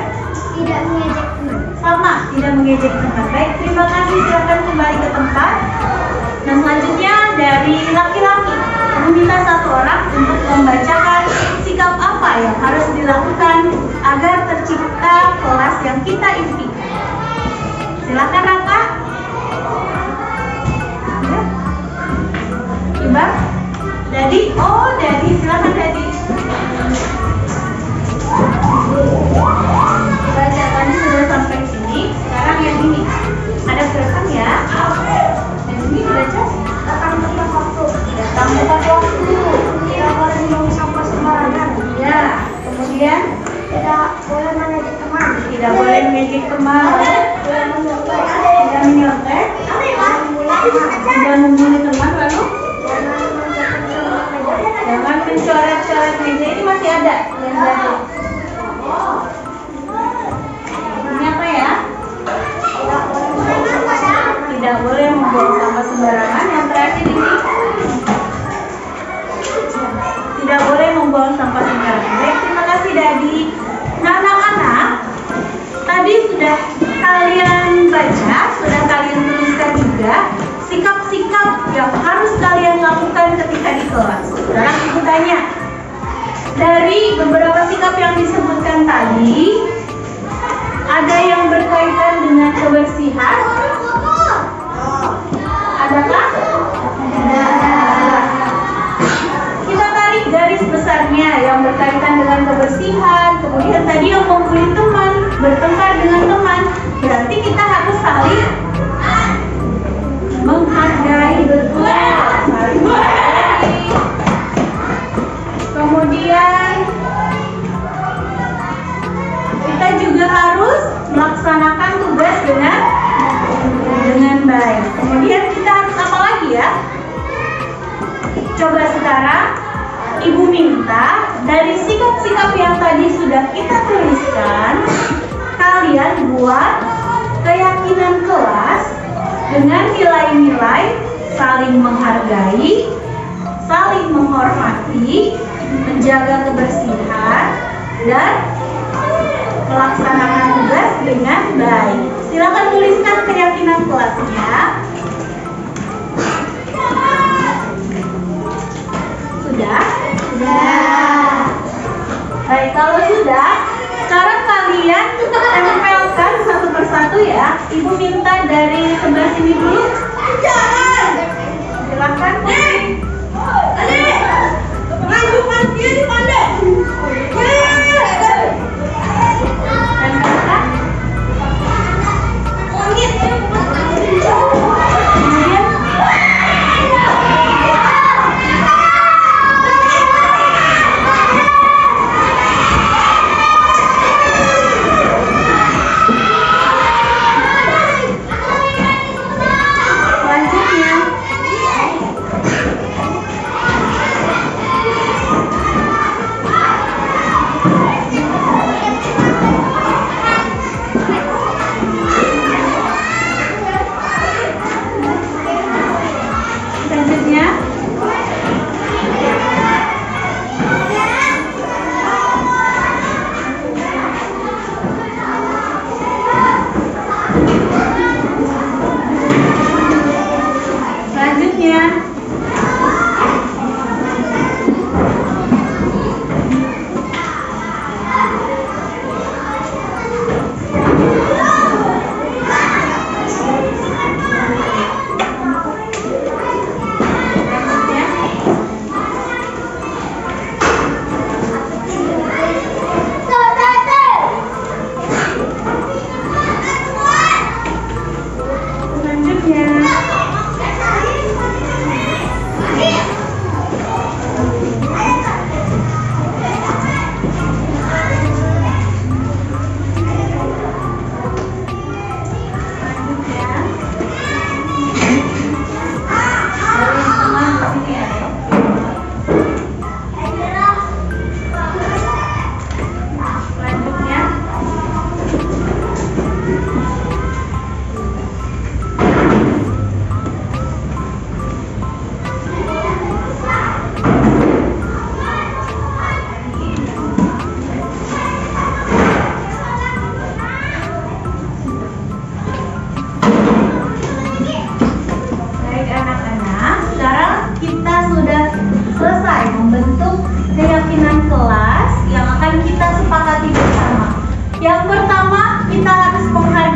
tidak mengejek teman. sama, tidak mengejek teman. Baik, terima kasih, silakan kembali ke tempat. Nah, selanjutnya dari laki-laki, aku minta satu orang untuk membacakan sikap apa yang harus dilakukan agar tercipta kelas yang kita impikan. Silakan Raka. Ya. Ibar. Dadi, oh Dadi, silakan Dadi. Baca tadi sudah sampai sini, sekarang yang ini. Ada perekam ya. Yang ini dibaca. Datang tepat waktu. Datang tepat waktu. Tidak boleh membuang sampah sembarangan. Ya, kemudian Tidak boleh mengejek teman. tidak boleh mengejek teman, Tidak menyukai. tidak menyontek, tidak membuli teman, lalu jangan mencoret-coret meja. Ini masih ada yang baru. Ini apa ya? Tidak boleh membuang sampah sembarangan. Yang terakhir ini tidak boleh membuang sampah sembarangan. Baik, terima kasih Dadi. Nah, anak-anak, tadi sudah kalian baca, sudah kalian tuliskan juga sikap-sikap yang harus kalian lakukan ketika di kelas. Sekarang ibu tanya, dari beberapa sikap yang disebutkan tadi, ada yang berkaitan dengan kebersihan? Adakah? Tidak. Kita tarik garis besarnya yang berkaitan dengan kebersihan. Kemudian tadi yang membuli teman, bertengkar dengan teman. Berarti kita harus saling menghargai, betul. Saling menghargai. Kemudian kita juga harus melaksanakan tugas dengan baik. Kemudian kita harus apa lagi ya? Coba sekarang Ibu minta dari sikap-sikap yang tadi sudah kita tuliskan, kalian buat keyakinan kelas dengan nilai-nilai saling menghargai, saling menghormati, menjaga kebersihan, dan melaksanakan tugas dengan baik. Silakan tuliskan keyakinan kelasnya. Sudah? Sudah. Baik, kalau sudah, sekarang kalian tempelkan satu persatu ya. Ibu minta dari sebelah sini dulu. Jangan. Silakan. Majukan dia di pandai. Tempelkan. Kemudian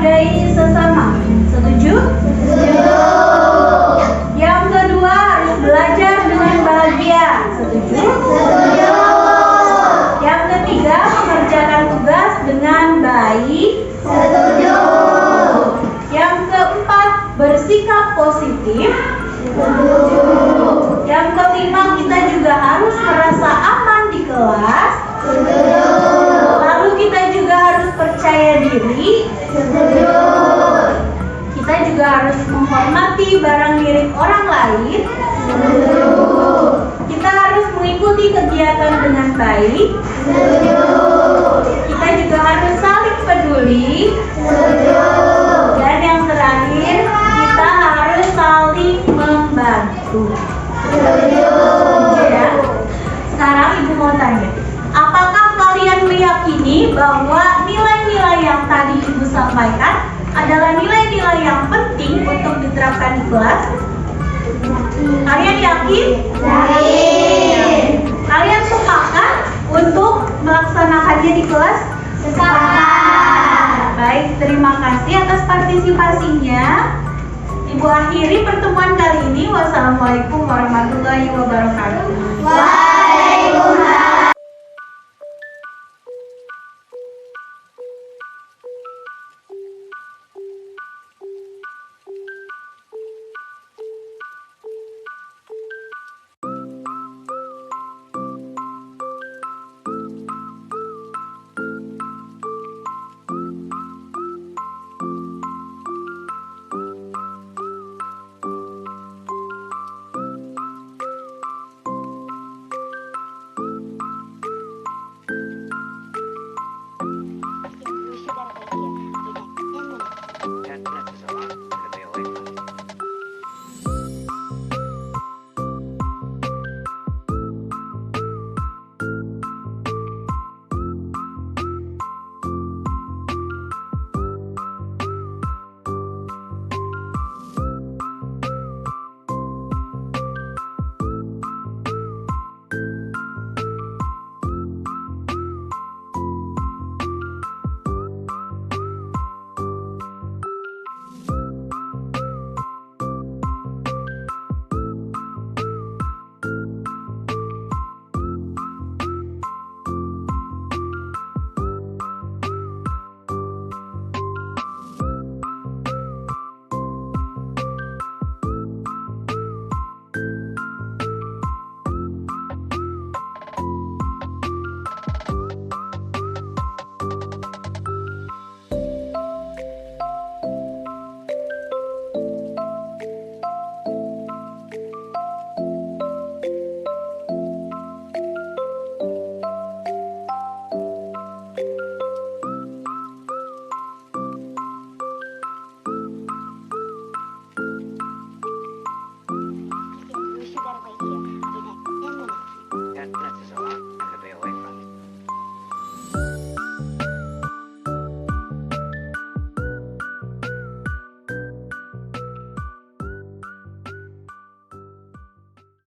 menghargai sesama. Setuju? Yang kedua, harus belajar dengan bahagia. Setuju? Yang ketiga, mengerjakan tugas dengan baik. Setuju. Yang keempat, bersikap positif. Setuju. Yang kelima, kita juga harus merasa aman di kelas. Setuju. Lalu kita juga harus percaya diri. Setuju. Kita juga harus menghormati barang milik orang lain. Setuju. Kita harus mengikuti kegiatan dengan baik. Setuju. Kita juga harus saling peduli. Setuju. Dan yang terakhir, kita harus saling membantu. Setuju. Ya. Sekarang Ibu mau tanya, apakah kalian meyakini bahwa nilai-nilai yang tadi Ibu sampaikan adalah nilai-nilai yang penting untuk diterapkan di kelas? Kalian yakin? Yakin. Kalian sepakat untuk melaksanakannya di kelas? Sepakat. Baik, terima kasih atas partisipasinya. Ibu akhiri pertemuan kali ini. Wassalamualaikum warahmatullahi wabarakatuh. Waalaikumsalam. Dan